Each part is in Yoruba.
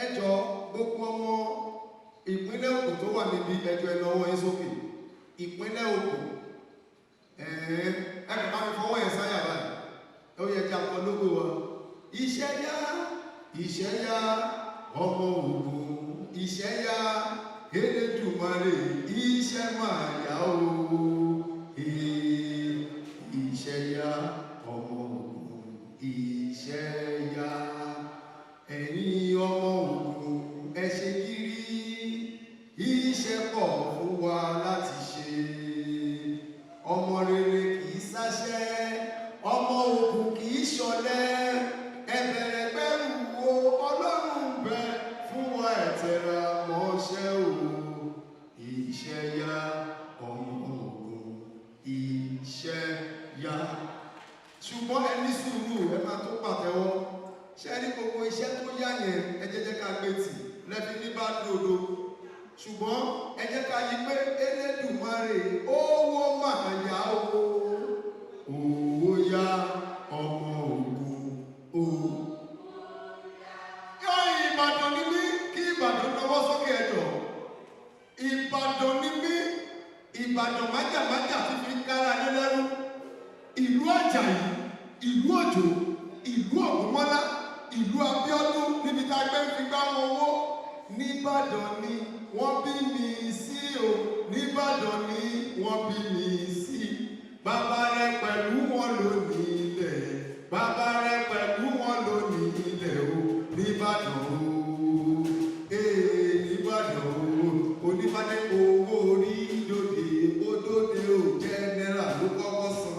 ẹjọ́ gbogbo ọmọ ìpínlẹ̀ Ògùn tó wà níbi ẹjọ́ ẹlọ́wọ́ yín sókè ìpínlẹ̀ Ògùn ẹ̀kọ́ bá mi fọwọ́ yẹn sáyà báyìí ó yẹ kí a kọ lógo wa iṣẹ́ yá ọmọ Ògùn iṣẹ́ yá Elédùmarè iṣẹ́ máa yá o iṣẹ́ yá ọmọ Ògùn iṣẹ́ yá ẹ̀yin ọmọ Ògùn ẹ ṣe kiri iṣẹ́ pọ̀ fún wa láti ṣe ọmọ rere kì í sáṣẹ́ ọmọ Ògùn kì í ṣọ̀lẹ ẹ bẹ̀rẹ̀ pẹ̀lú wo Ọlọ́run bẹ fún wa ẹ tẹra mọ́ṣẹ́ o iṣẹ́ yá ọmọ Ògùn iṣẹ́ yá ṣùgbọ́n ẹ ní sùúrù ẹ máa tó pàtẹ́wọ́ ṣe ní gbogbo iṣẹ́ tó yá yẹn ẹ jẹ́ ká gbé tì lẹ́fi ní bá dòdò ṣùgbọ́n ẹ jẹ́ ká yí pé Elédùmarè owó máa yá owó yá ọmọ Ògùn o. yọ Ìbàdàn ní mí kí Ìbàdàn lọ́wọ́ sókè ẹ̀jọ̀ Ìbàdàn ní mí Ìbàdàn májàmájà ti fi kára lé lẹ́rú ìlú Àjàyí ìlú Òjò ìlú Ògúnmọ́lá ìlú Abíọ́dún níbi tá a gbé fi gbá wọn owó nìbàdàn ni wọ́n bí mi sí o nìbàdàn ni wọ́n bí mi sí bàbá rẹ pẹ̀lú wọn ló ní ilẹ̀ bàbá rẹ pẹ̀lú wọn ló ní ilẹ̀ o nìbàdàn o nìbàdàn o oníbàdàn owó orí lóde odòdè o jẹ́nẹ́rà ló kọ́kọ́ san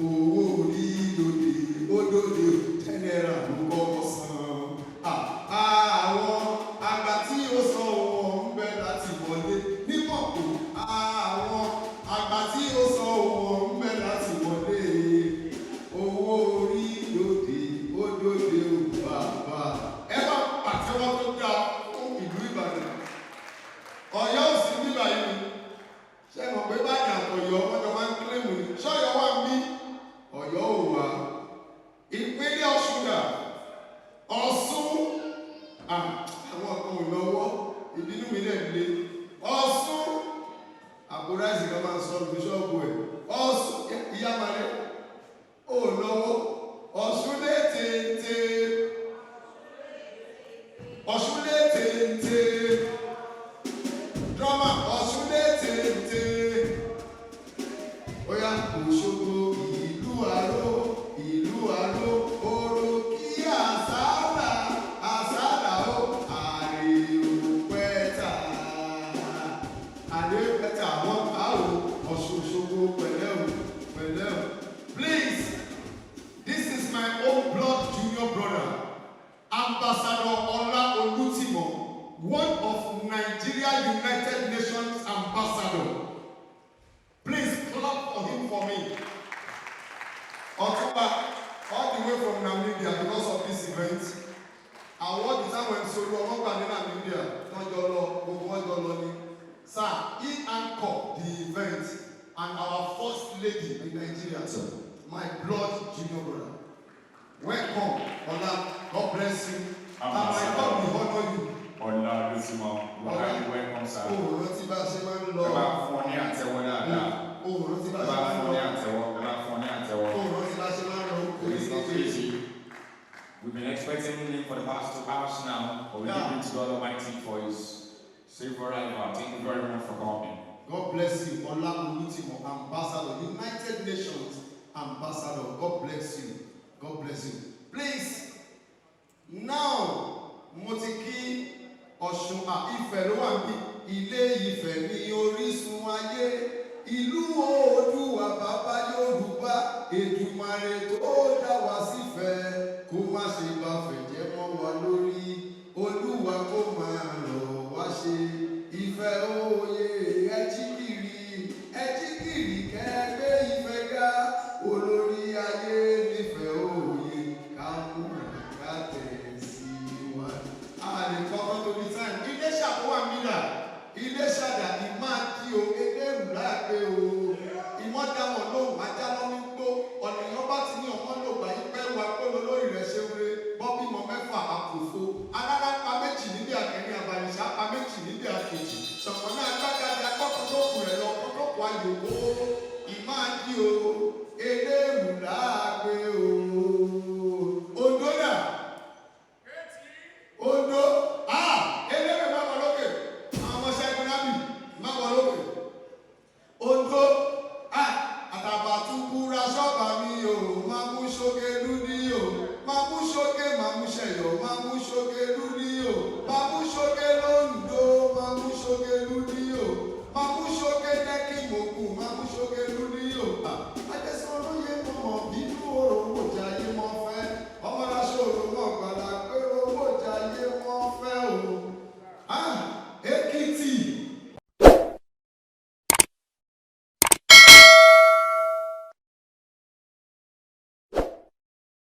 owó orí lóde odòdè o jẹ́nẹ́rà ló kọ́kọ́ san àwọn àgbà tí ó san owó ń bẹ láti wọlé nípọ̀kù àwọn àgbà tí ó san owó ń bẹ láti wọlé owó orí lóde odòdè o bàbá ẹ bá pàtẹ́wọ́ tó ga fún ìlú Ìbàdàn Ọ̀yọ́ ò sí bíbá yìí ṣé mọ̀ pé báyìí àtọ̀yọ́ ọjọ́ máa ń kílèmù ní ṣọ́yọ́ wà mí Ọ̀yọ́ ò wá ìpínlẹ̀ Ọ̀ṣun dà Ọ̀ṣun àwọn kan ò lọ́wọ́ ìbínú mi lẹ̀ lé Ọ̀ṣun àbúráìsì kan máa ń sọ lórí ṣọ́ọ̀bù ẹ̀ Ọ̀ṣun ìyá malẹ̀ ò lọ́wọ́ Ọ̀ṣun lé téńté Ọ̀ṣun lé téńté drama Ọ̀ṣun lé téńté ó yá Òṣogbo ìlú àró oró kí àsálà ó àrèpẹ̀tà wọn àwò Ọ̀ṣun-Òṣogbo pẹ̀lẹ́ o. Please, this is my own blood junior brother, Ambassador Ola Olutimo, one of Nigeria United Nations ambassador. Please clap for him for me. Otuba, all the way from Namibia because of this event. Àwọn ìtàn wọn sọ̀rọ̀ ọmọgbà ní Namibia tọ́jọ́ lọ gbogbo ọjọ́ lọ ní. Sir, he anchored the event and our first lady in Nigeria, sir, my blood junior brother. Welcome, Ola. God bless you. And my God will honor you. Ola Olutimo, welcome, sir. Oh, rántí bá ṣe máa ń lọ. Ẹ bá fún ní àtẹ́wọ́ dáadáa. Oh, rántí bá ṣe máa ń lọ. Oh, rántí bá ṣe máa ń lọ. It's not easy. We've been expecting him for the past 2 hours now, but we give it to God Almighty for his safe arrival. Thank you very much for coming. God bless you, Ola Olutimo, Ambassador, United Nations Ambassador. God bless you. God bless you. Please, now, Motiki Ọ̀ṣun Ifẹ̀ ló wà ní Ilé Ifẹ̀ ní orísun ayé. Ìlú Oòduà bàbá Yorùbá, Èdùmàrè tó dá wa sífẹ̀, kó má ṣe bá fẹ̀jẹ̀ mọ́ wa